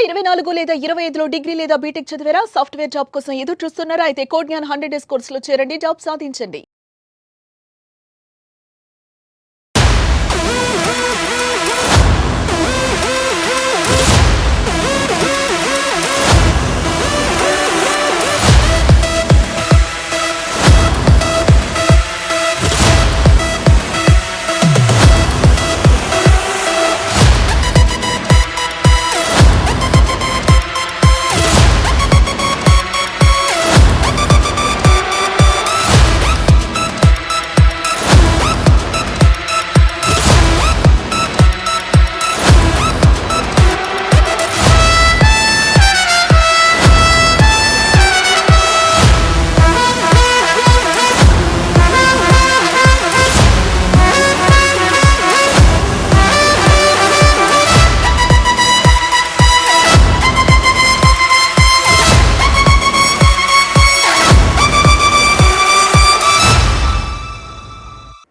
2024 లేదా 25లో డిగ్రీ లేదా బీటెక్ చదివారా? సాఫ్ట్వేర్ జాబ్ కోసం ఎదురు చూస్తున్నారా? అయితే కోడ్ జ్ఞాన్ 100 డేస్ కోర్సులో చేరండి, జాబ్ సాధించండి.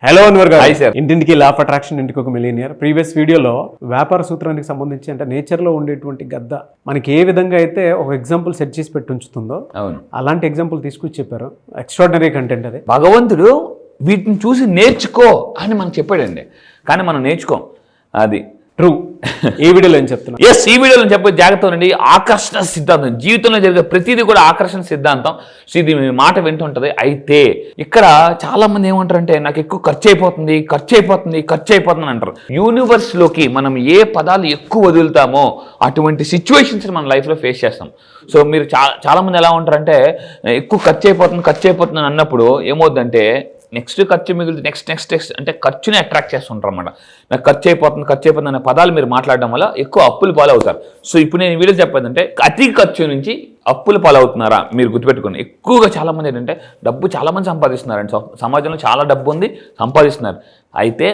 హలో అన్వర్ గారు, ఇంటింటికి లా ఆఫ్ అట్రాక్షన్, ఇంటికి ఒక మిలియనియర్. ప్రీవియస్ వీడియోలో వ్యాపార సూత్రానికి సంబంధించి అంటే నేచర్లో ఉండేటువంటి గద్ద మనకి ఏ విధంగా అయితే ఒక ఎగ్జాంపుల్ సెట్ చేసి పెట్టి ఉంచుతుందో అలాంటి ఎగ్జాంపుల్ తీసుకొచ్చి చెప్పారు. ఎక్స్ట్రాడినరీ కంటెంట్ అది. భగవంతుడు వీటిని చూసి నేర్చుకో అని మనకు చెప్పాడండి, కానీ మనం నేర్చుకోం. అది ట్రూ. ఈ వీడియోలో ఏం చెప్తున్నా? ఎస్, ఈ వీడియోలో చెప్పే జాగ్రత్త ఉండండి. ఆకర్షణ సిద్ధాంతం, జీవితంలో జరిగే ప్రతిదీ కూడా ఆకర్షణ సిద్ధాంతం. సో ఇది మాట వింటుంటది. అయితే ఇక్కడ చాలా మంది ఏమంటారంటే నాకు ఎక్కువ ఖర్చు అయిపోతుంది అంటారు. యూనివర్స్ లోకి మనం ఏ పదాలు ఎక్కువ వదులుతామో అటువంటి సిచ్యువేషన్స్ మన లైఫ్ లో ఫేస్ చేస్తాం. సో మీరు చాలా మంది ఎలా ఉంటారంటే ఎక్కువ ఖర్చు అయిపోతుంది అన్నప్పుడు ఏమవుతుందంటే నెక్స్ట్ ఖర్చు మిగులుతుంది, నెక్స్ట్ అంటే ఖర్చుని అట్రాక్ట్ చేస్తుంటారు అన్నమాట. నాకు ఖర్చు అయిపోతుంది అనే పదాలు మీరు మాట్లాడడం వల్ల ఎక్కువ అప్పులు పాలవుతారు. సో ఇప్పుడు నేను వీడియో చెప్పేదంటే అతి ఖర్చు నుంచి అప్పులు పాలవుతున్నారా మీరు గుర్తుపెట్టుకోండి. ఎక్కువగా చాలామంది ఏంటంటే డబ్బు చాలామంది సంపాదిస్తున్నారండి. సమాజంలో చాలా డబ్బు ఉంది, సంపాదిస్తున్నారు. అయితే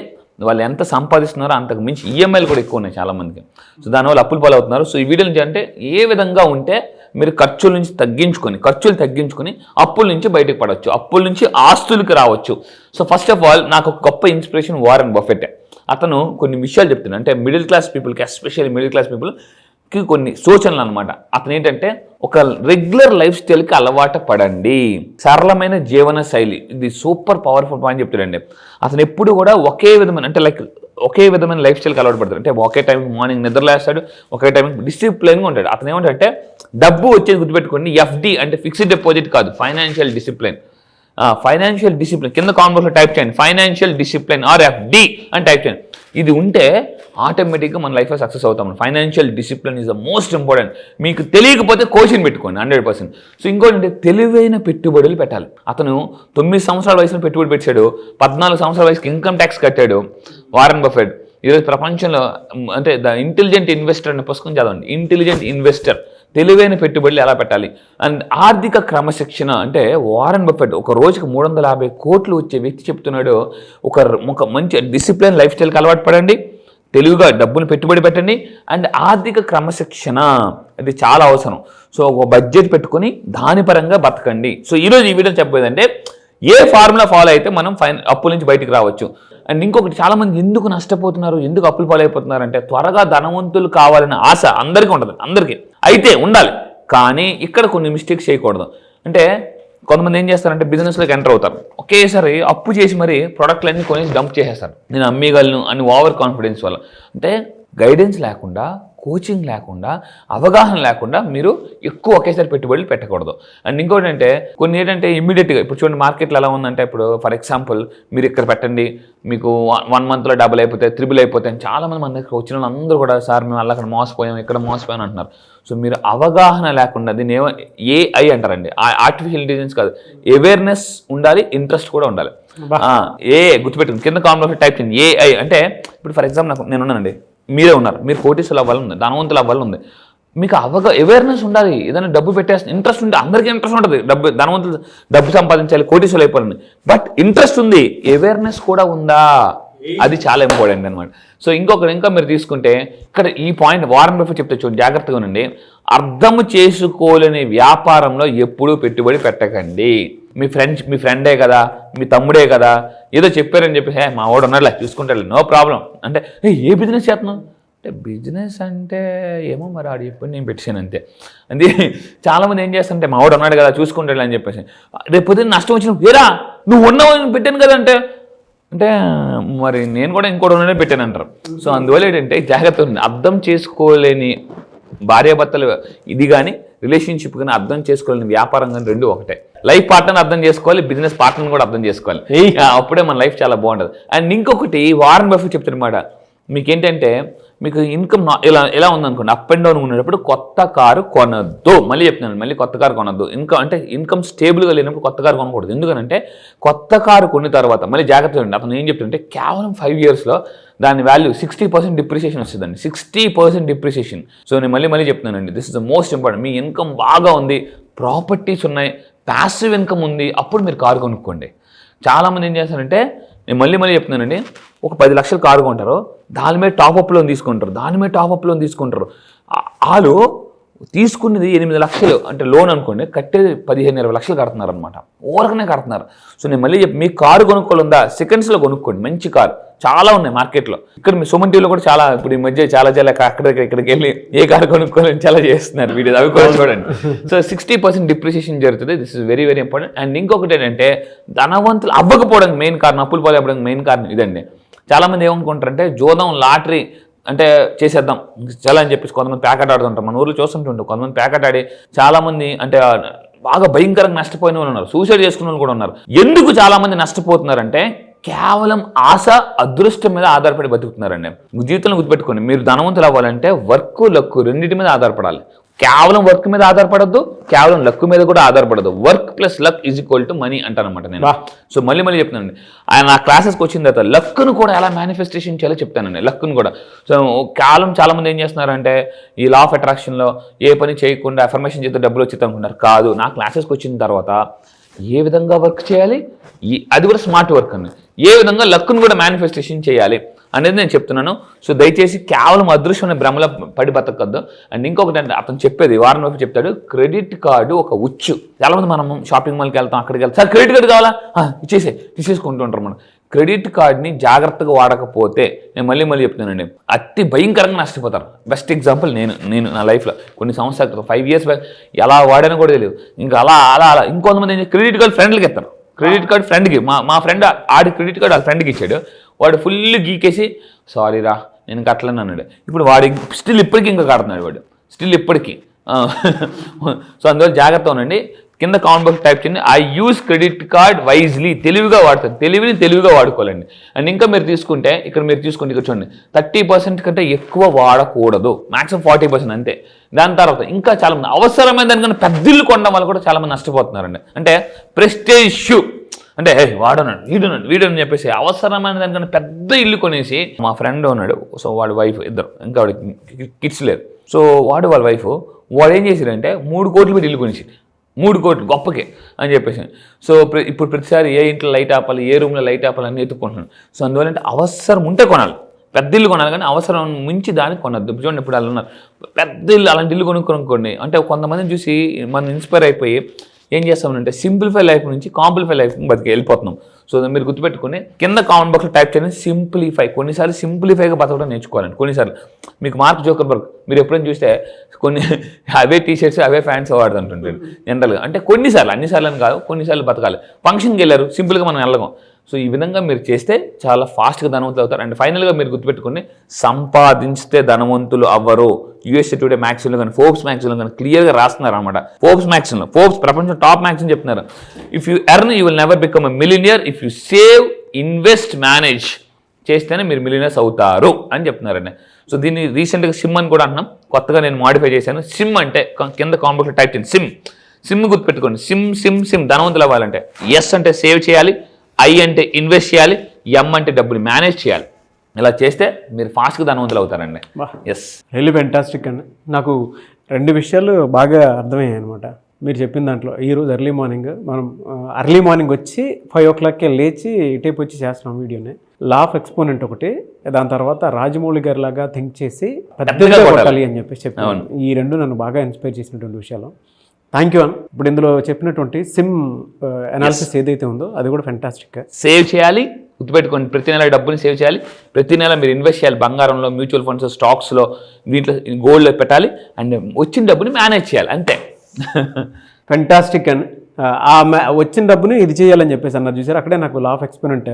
వాళ్ళు ఎంత సంపాదిస్తున్నారో అంతకు మించి ఈఎంఐలు కూడా ఎక్కువ ఉన్నాయి చాలామందికి. సో దానివల్ల అప్పులు పాలవుతున్నారు. సో ఈ వీడియో నుంచి అంటే ఏ విధంగా ఉంటే మీరు ఖర్చుల నుంచి తగ్గించుకొని అప్పుల నుంచి బయటకు పడవచ్చు, అప్పుల నుంచి ఆస్తులకి రావచ్చు. సో ఫస్ట్ ఆఫ్ ఆల్ నాకు ఒక గొప్ప ఇన్స్పిరేషన్ వారెన్ బఫెట్. అతను కొన్ని విషయాలు చెప్తున్నాడు, అంటే మిడిల్ క్లాస్ పీపుల్కి, ఎస్పెషల్లీ మిడిల్ క్లాస్ పీపుల్కి కొన్ని సూచనలు అనమాట. అతను ఏంటంటే ఒక రెగ్యులర్ లైఫ్ స్టైల్కి అలవాటు పడండి, సరళమైన జీవన శైలి. ఇది సూపర్ పవర్ఫుల్ పాయింట్ చెప్తాడండి. అతను ఎప్పుడు కూడా ఒకే విధమైన లైఫ్ స్టైల్కి అలవాటు పడతాడు. అంటే ఒకే టైంకి మార్నింగ్ నిద్రలేస్తాడు, ఒకే టైంకి డిసిప్లిన్గా ఉంటాడు. అతను ఏమంటే డబ్బు వచ్చేది గుర్తుపెట్టుకోండి, ఎఫ్డి అంటే ఫిక్స్డ్ డిపాజిట్ కాదు, ఫైనాన్షియల్ డిసిప్లిన్. కింద కామెంట్స్లో టైప్ చేయండి, ఫైనాన్షియల్ డిసిప్లిన్ ఆర్ ఎఫ్డి అని టైప్ చేయండి. ఇది ఉంటే ఆటోమేటిక్గా మన లైఫ్లో సక్సెస్ అవుతాం. Financial discipline is the most important. మీకు తెలియకపోతే కోచింగ్ పెట్టుకోండి 100%. సో ఇంకోటి తెలివైన పెట్టుబడులు పెట్టాలి. అతను 9 సంవత్సరాల వయసులో పెట్టుబడి పెట్టాడు, 14 సంవత్సరాల వయసుకి ఇన్కమ్ ట్యాక్స్ కట్టాడు. వారెన్ బఫెట్ ఈరోజు ప్రపంచంలో అంటే ద ఇంటెలిజెంట్ ఇన్వెస్టర్ అనే పుస్తకం చదవండి. ఇంటెలిజెంట్ ఇన్వెస్టర్, తెలివైన పెట్టుబడులు ఎలా పెట్టాలి అండ్ ఆర్థిక క్రమశిక్షణ. అంటే వారెన్ బఫెట్ ఒక రోజుకి 350 కోట్లు వచ్చే వ్యక్తి చెప్తున్నాడు, ఒక మంచి డిసిప్లిన్ లైఫ్ స్టైల్కి అలవాటు పడండి, తెలివిగా డబ్బును పెట్టుబడి పెట్టండి అండ్ ఆర్థిక క్రమశిక్షణ అది చాలా అవసరం. సో ఒక బడ్జెట్ పెట్టుకొని దాని పరంగా బతకండి. సో ఈరోజు ఈ వీడియో చెప్పేదంటే ఏ ఫార్ములా ఫాలో అయితే మనం అప్పుల నుంచి బయటికి రావచ్చు. అండ్ ఇంకొకటి, చాలా మంది ఎందుకు నష్టపోతున్నారు, ఎందుకు అప్పులు పాలైపోతున్నారు అంటే త్వరగా ధనవంతులు కావాలనే ఆశ అందరికీ ఉంటుంది, అందరికీ అయితే ఉండాలి. కానీ ఇక్కడ కొన్ని మిస్టేక్స్ చేయకూడదు. అంటే కొంతమంది ఏం చేస్తారంటే బిజినెస్లోకి ఎంటర్ అవుతారు, ఒకేసారి అప్పు చేసి మరి ప్రొడక్ట్లన్నీ కొనేసి డంప్ చేసేస్తారు. నేను అమ్మేయగలను అని ఓవర్ కాన్ఫిడెన్స్ వల్ల. అంటే గైడెన్స్ లేకుండా, కోచింగ్ లేకుండా, అవగాహన లేకుండా మీరు ఎక్కువ ఒకేసారి పెట్టుబడులు పెట్టకూడదు. అండ్ ఇంకోటి అంటే కొన్ని ఏంటంటే ఇమ్మీడియట్గా ఇప్పుడు చూడండి మార్కెట్లో ఎలా ఉందంటే, ఇప్పుడు ఫర్ ఎగ్జాంపుల్ మీరు ఇక్కడ పెట్టండి, మీకు 1 మంత్లో డబుల్ అయిపోతాయి, త్రిబుల్ అయిపోతాయి. చాలామంది మన దగ్గర వచ్చిన వాళ్ళు అందరూ కూడా సార్ మేము అలా అక్కడ మోసపోయాం, ఇక్కడ మోసపోయాం అంటున్నారు. సో మీరు అవగాహన లేకుండా, దీన్ని ఏఐ అంటారండి, ఆర్టిఫిషియల్ ఇంటెలిజెన్స్ కాదు, అవేర్నెస్ ఉండాలి, ఇంట్రెస్ట్ కూడా ఉండాలి. గుర్తుపెట్టుకుని కింద కామెంట్లో టైప్ చేయండి ఏఐ అంటే. ఇప్పుడు ఫర్ ఎగ్జాంపుల్ నేను ఉన్నానండి, మీరే ఉన్నారు, మీరు కోటీసులు అవ్వాలని ఉంది, ధనవంతులు అవ్వాలని ఉంది, మీకు అవేర్నెస్ ఉండాలి. ఏదైనా డబ్బు పెట్టేస్తే ఇంట్రెస్ట్ ఉంటే అందరికీ ఇంట్రెస్ట్ ఉంటుంది, ధనవంతులు డబ్బు సంపాదించాలి, కోటీసులు అయిపోవాలని. బట్ ఇంట్రెస్ట్ ఉంది, అవేర్నెస్ కూడా ఉందా, అది చాలా ఇంపార్టెంట్ అనమాట. సో ఇంకా మీరు తీసుకుంటే ఇక్కడ ఈ పాయింట్ వారెన్ బఫెట్ చెప్తే చూడండి, జాగ్రత్తగా ఉండండి. అర్థము చేసుకోలేని వ్యాపారంలో ఎప్పుడూ పెట్టుబడి పెట్టకండి. మీ ఫ్రెండే కదా, మీ తమ్ముడే కదా, ఏదో చెప్పారని చెప్పి మా వాడు ఉన్నాడులే చూసుకుంటాడు, నో ప్రాబ్లం అంటే ఏ బిజినెస్ చేస్తున్నావు అంటే బిజినెస్ అంటే ఏమో మరి ఆడు చెప్పి నేను పెట్టాను అంతే. అది చాలామంది ఏం చేస్తారంటే మా వాడు ఉన్నాడు కదా చూసుకుంటాడు అని చెప్పేసి, రేపు పొద్దున్న నష్టం వచ్చినప్పుడు ఏరా నువ్వు ఉన్నావు పెట్టాను కదా అంటే మరి నేను కూడా ఇంకోటి ఉన్నానే పెట్టాను అంటారు. సో అందువల్ల ఏంటంటే జాగ్రత్త ఉంది. అర్థం చేసుకోలేని భార్యాభర్తలు ఇది కానీ రిలేషన్షిప్ కానీ అర్థం చేసుకోలేని వ్యాపారం కానీ రెండు ఒకటే. లైఫ్ పార్ట్నర్ అర్థం చేసుకోవాలి, బిజినెస్ పార్ట్నర్ కూడా అర్థం చేసుకోవాలి. అప్పుడే మన లైఫ్ చాలా బాగుంటుంది. అండ్ ఇంకొకటి వారన్ బఫెట్ చెప్తారనమాట, మీకేంటంటే మీకు ఇన్కమ్ ఎలా ఉందనుకోండి, అప్ అండ్ డౌన్ ఉండేటప్పుడు కొత్త కారు కొనద్దు. మళ్ళీ చెప్తున్నాను, మళ్ళీ కొత్త కారు కొనద్దు. ఇన్కమ్ స్టేబుల్గా లేనప్పుడు కొత్త కారు కొనకూడదు. ఎందుకంటే కొత్త కారు కొన్న తర్వాత మళ్ళీ జాగ్రత్తగా ఉండండి. అతను ఏం చెప్తుంటే కేవలం 5 yearsలో దాని వాల్యూ 60% డిప్రిసియేషన్ వస్తుందండి. 60% డిప్రిసియేషన్. సో నేను మళ్ళీ చెప్తున్నానండి, this is the most important. Me income బాగా ఉంది, ప్రాపర్టీస్ ఉన్నాయి, ప్యాసివ్ ఇన్కమ్ ఉంది, అప్పుడు మీరు కారు కొనుక్కోండి. చాలామంది ఏం చేస్తారంటే, నేను మళ్ళీ చెప్తున్నానండి, ఒక 10 లక్షలు కారు కొంటారు, దాని మీద టాప్అప్ లోన్ తీసుకుంటారు. వాళ్ళు తీసుకున్నది 8 లక్షలు అంటే లోన్ అనుకోండి, కట్టేది 15-20 లక్షలు కడుతున్నారు అనమాట. ఊరకనే కడుతున్నారు. సో నేను మళ్ళీ మీ కారు కొనుక్కోవాలందా, సెకండ్స్లో కొనుక్కోండి. మంచి కారు చాలా ఉన్నాయి మార్కెట్లో. ఇక్కడ మీ సుమన్ టీవీలో కూడా చాలా ఇప్పుడు ఈ మధ్య చాలా ఇక్కడికి వెళ్ళి ఏ కారు కొనుక్కోవాలని చాలా చేస్తున్నారు వీడియో, అవి కూడా చూడండి. సో 60% డిప్రిసియేషన్ జరుగుతుంది. This is very very important. And ఇంకొకటి ఏంటంటే ధనవంతులు అవ్వకపోవడానికి మెయిన్ కారణం, అప్పులు పాలవ్వడానికి మెయిన్ కారణం ఇదండి. చాలామంది ఏమనుకుంటారంటే జోదం లాటరీ అంటే చేసేద్దాం చాలా అని చెప్పేసి కొంతమంది ప్యాకెట్ ఆడుతుంటారు. మన ఊర్లో చూస్తుంటుంటాం, కొంతమంది ప్యాకెట్ ఆడి చాలామంది అంటే బాగా భయంకరంగా నష్టపోయిన వాళ్ళు ఉన్నారు, సూసైడ్ చేసుకున్న వాళ్ళు కూడా ఉన్నారు. ఎందుకు చాలామంది నష్టపోతున్నారంటే కేవలం ఆశ అదృష్టం మీద ఆధారపడి బతుకుతున్నారండి. జీవితంలో గుర్తుపెట్టుకోండి, మీరు ధనవంతులు అవ్వాలంటే వర్క్ లక్ రెండింటి మీద ఆధారపడాలి. కేవలం వర్క్ మీద ఆధారపడద్దు, కేవలం లక్ మీద కూడా ఆధారపడదు. Work plus luck is equal to money అంటానమాట నేను. సో మళ్ళీ చెప్తానండి, ఆయన నా క్లాసెస్కి వచ్చిన తర్వాత లక్ను కూడా ఎలా మేనిఫెస్టేషన్ చేయాలో చెప్తానండి. లక్ను కూడా సో కేవలం చాలామంది ఏం చేస్తున్నారంటే ఈ లా ఆఫ్ అట్రాక్షన్లో ఏ పని చేయకుండా అఫర్మేషన్ చేస్తే డబ్బులు వచ్చేది అనుకుంటారు. కాదు, నా క్లాసెస్కి వచ్చిన తర్వాత ఏ విధంగా వర్క్ చేయాలి, అది కూడా స్మార్ట్ వర్క్ అని, ఏ విధంగా లక్ను కూడా మేనిఫెస్టేషన్ చేయాలి అనేది నేను చెప్తున్నాను. సో దయచేసి కేవలం అదృశ్యమైన భ్రమలో పడి బతకద్దు. అండ్ ఇంకొకటి అంటే అతను చెప్పేది వారం వరకు చెప్తాడు, క్రెడిట్ కార్డు ఒక ఉచ్చు. చాలామంది మనం షాపింగ్ మాల్కి వెళ్తాం, అక్కడికి వెళ్తాం, సార్ క్రెడిట్ కార్డు కావాలా తీసేసుకుంటూ ఉంటారు. మనం క్రెడిట్ కార్డ్ని జాగ్రత్తగా వాడకపోతే నేను మళ్ళీ చెప్తున్నానండి, అతి భయంకరంగా నష్టపోతారు. బెస్ట్ ఎగ్జాంపుల్ నేను నా లైఫ్లో కొన్ని సంవత్సరాల క్రితం 5 years బ్యాక్ ఎలా వాడానో కూడా తెలియదు. ఇంకా అలా ఇంకొంతమంది క్రెడిట్ కార్డు ఫ్రెండ్లకి ఇస్తారు. క్రెడిట్ కార్డు ఫ్రెండ్కి మా ఫ్రెండ్ ఆడి క్రెడిట్ కార్డు వాళ్ళ ఫ్రెండ్కి ఇచ్చాడు. వాడు ఫుల్ గీకేసి సారీ రా నేను కట్టలేను అన్నాడు. ఇప్పుడు వాడు స్టిల్ ఇప్పటికీ ఇంకా కడుతున్నాడు వాడు, స్టిల్ ఇప్పటికీ. సో అందువల్ల జాగ్రత్త ఉండండి. కింద కామెంట్ బాక్స్ టైప్ చేయండి, I use credit card wisely. తెలివిగా వాడతాను, తెలివిగా వాడుకోవాలండి. అండ్ ఇంకా మీరు తీసుకుంటే ఇక్కడ చూడండి 30% కంటే ఎక్కువ వాడకూడదు, మాక్సిమం 40% అంతే. దాని తర్వాత ఇంకా చాలామంది అవసరమైన దానికన్నా పెద్ద ఇల్లు కొనడం వల్ల కూడా చాలామంది నష్టపోతున్నారండి. అంటే ప్రెస్టేజ్ ఇష్యూ అంటే వాడున్నాడు వీడుని చెప్పేసి అవసరమైన దానికన్నా పెద్ద ఇల్లు కొనేసి, మా ఫ్రెండ్ ఉన్నాడు, సో వాడి వైఫ్ ఇద్దరు, ఇంకా వాడికి కిడ్స్ లేరు. సో వాళ్ళ వైఫ్ వాడు ఏం చేశారంటే 3 కోట్లు పెట్టి ఇల్లు కొనేసి, 3 కోట్లు గొప్పకే అని చెప్పేసి. సో ఇప్పుడు ప్రతిసారి ఏ ఇంట్లో లైట్ ఆపాలి, ఏ రూమ్లో లైట్ ఆపాలి అని ఎత్తుకుంటున్నాను. సో అందువల్ల అంటే అవసరం ఉంటే కొనాలి, పెద్ద ఇల్లు కొనాలి, కానీ అవసరం మించి దానికి కొనద్దు. చూడండి ఇప్పుడు అలా ఉన్నారు, పెద్ద ఇల్లు అలాంటి ఇల్లు కొనుక్కోండి. అంటే కొంతమందిని చూసి మనం ఇన్స్పైర్ అయిపోయి ఏం చేస్తామంటే సింప్లిఫై లైఫ్ నుంచి కాంప్లిఫై లైఫ్ వెళ్ళిపోతున్నాం. సో మీరు గుర్తుపెట్టుకుని కింద కామెంట్ బాక్స్లో టైప్ చేయండి సింప్లిఫై. కొన్నిసార్లు సింప్లిఫైగా బతకడం నేర్చుకోవాలండి. కొన్నిసార్లు మీకు మార్క్ జోకర్బర్గ్ మీరు ఎప్పుడైనా చూస్తే కొన్ని అవే టీషర్ట్స్ అవే ప్యాంట్స్ వాడుతుంటుంటారు జనరల్గా. అంటే కొన్నిసార్లు, అన్నిసార్లు అని కాదు, కొన్నిసార్లు బతకాలి. ఫంక్షన్కి వెళ్ళారు, సింపుల్గా మనం వెళ్ళగం. సో ఈ విధంగా మీరు చేస్తే చాలా ఫాస్ట్గా ధనవంతులు అవుతారు. అండ్ ఫైనల్గా మీరు గుర్తుపెట్టుకుని సంపాదించితే ధనవంతులు అవ్వరు. యూఎస్ఏ టుడే మ్యాగజైన్లో కానీ ఫోర్బ్స్ మ్యాగజైన్లో కానీ క్లియర్గా రాస్తున్నారు అనమాట. ఫోర్బ్స్ ప్రపంచం టాప్ మ్యాగజైన్ చెప్తున్నారు, if you earn you will never become a millionaire, if you save invest manage చేస్తేనే మీరు మిలినియర్స్ అవుతారు అని చెప్తున్నారండి. సో దీన్ని రీసెంట్గా సిమ్ అని కూడా అంటున్నాం, కొత్తగా నేను మాడిఫై చేశాను. సిమ్ అంటే కింద కాంబోలో టైప్ చేయండి సిమ్ గుర్తుపెట్టుకోండి. సిమ్ ధనవంతులు అవ్వాలంటే ఎస్ అంటే సేవ్ చేయాలి, ఐ అంటే ఇన్వెస్ట్ చేయాలి, ఎం అంటే డబ్బులు మేనేజ్ చేయాలి. ఇలా చేస్తే మీరు ఫాస్ట్గా ధనవంతులు అవుతారండి. ఎస్, రియల్లీ ఫెంటాస్టిక్ అండి. నాకు 2 విషయాలు బాగా అర్థమయ్యాయి అనమాట మీరు చెప్పిన దాంట్లో. ఈరోజు ఎర్లీ మార్నింగ్ వచ్చి 5 o'clockకే లేచి ఇటేపు వచ్చి చేస్తున్నాం వీడియోని. లా ఆఫ్ ఎక్స్పోనెంట్ ఒకటి, దాని తర్వాత రాజమౌళి గారి లాగా థింక్ చేసి పెద్దగా కొట్టాలి అని చెప్పేసి చెప్పాను. ఈ 2 నన్ను బాగా ఇన్స్పైర్ చేసినటువంటి విషయాలు. థ్యాంక్ యూ అన్న. ఇప్పుడు ఇందులో చెప్పినటువంటి సిమ్ అనాలిసిస్ ఏదైతే ఉందో అది కూడా ఫెంటాస్టిక్. సేవ్ చేయాలి, గుర్తుపెట్టుకోండి, ప్రతి నెల డబ్బుని సేవ్ చేయాలి, ప్రతి నెల మీరు ఇన్వెస్ట్ చేయాలి, బంగారంలో, మ్యూచువల్ ఫండ్స్, స్టాక్స్లో, దీంట్లో గోల్డ్లో పెట్టాలి, అండ్ వచ్చిన డబ్బుని మేనేజ్ చేయాలి, అంతే. ఫెంటాస్టిక్ అని వచ్చిన డబ్బుని ఇది చేయాలని చెప్పేసి అన్నారు చూసారు, అక్కడే నాకు లా ఆఫ్ ఎక్స్పెరిమెంట్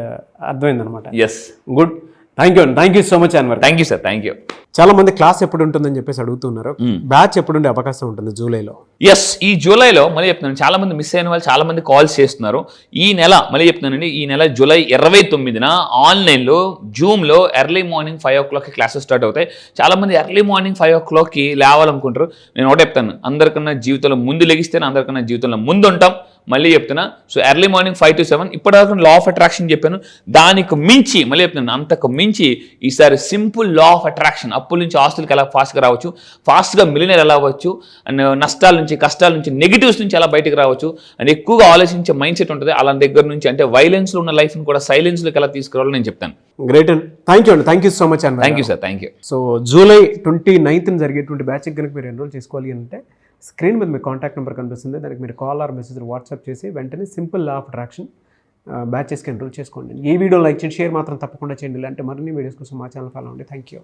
అర్థమైంది అనమాట. Yes, good, thank you so much Anwar. Thank you sir, thank you. చాలా మంది క్లాస్ ఎప్పుడు ఉంటుందని చెప్పేసి అడుగుతున్నారు, బ్యాచ్ ఎప్పుడు ఉండే అవకాశం ఉంటుంది జూలైలో? ఎస్, ఈ జూలైలో మళ్ళీ చెప్తున్నాను, చాలా మంది మిస్ అయిన వాళ్ళు చాలా మంది కాల్స్ చేస్తున్నారు. ఈ నెల మళ్ళీ చెప్తున్నానండి, ఈ నెల జూలై 29న ఆన్లైన్లో జూమ్లో early morning 5 o'clock classes start అవుతాయి. చాలా మంది ఎర్లీ మార్నింగ్ 5 o'clock లేవాలనుకుంటారు. నేను ఒకటే చెప్తాను, అందరికన్నా జీవితంలో ముందు లెగిస్తేనే అందరికన్నా జీవితంలో ముందు ఉంటాం. మళ్ళీ చెప్తున్నా, సో ఎర్లీ మార్నింగ్ 5 to 7 ఇప్పటివరకు లా ఆఫ్ అట్రాక్షన్ చెప్పాను. దానికి మించి మళ్ళీ చెప్తున్నాను, అంతకు మించి ఈసారి సింపుల్ లా ఆఫ్ అట్రాక్షన్, అప్పుల నుంచి ఆస్తులకు ఎలా ఫాస్ట్గా రావచ్చు, ఫాస్ట్గా మిలియనర్ ఎలా అవ్వచ్చు, అండ్ నష్టాల నుంచి, కష్టాల నుంచి, నెగిటివ్స్ నుంచి ఎలా బయటకు రావచ్చు, అండ్ ఎక్కువగా ఆలోచించే మైండ్ సెట్ ఉంటుంది. అలా దగ్గర నుంచి అంటే వైలెన్స్లో ఉన్న లైఫ్ని కూడా సైలెన్స్లోకి ఎలా తీసుకురావాలో నేను చెప్తాను. గ్రేట్ అండి, థ్యాంక్ యూ సో మచ్ అండి. Thank you sir, thank you. So July 29న జరిగేటువంటి బ్యాచ్కి కనుక మీరు ఎన్రోల్ చేసుకోవాలి అంటే స్క్రీన్ మీద మీ కాంటాక్ట్ నెంబర్ కనిపిస్తుంది, దానికి మీరు కాల్ ఆర్ మెసేజ్ వాట్సాప్ చేసి వెంటనే సింపుల్ లా ఆఫ్ అట్రాక్షన్ బ్యాచెస్కి ఎన్రోల్ చేసుకోండి. ఈ వీడియో లైక్ చేయండి, షేర్ మాత్రం తప్పకుండా చేయండి. ఇలాంటి మరిన్ని వీడియోస్ కోసం మా ఛానల్ ఫాలో అవ్వండి. Thank you.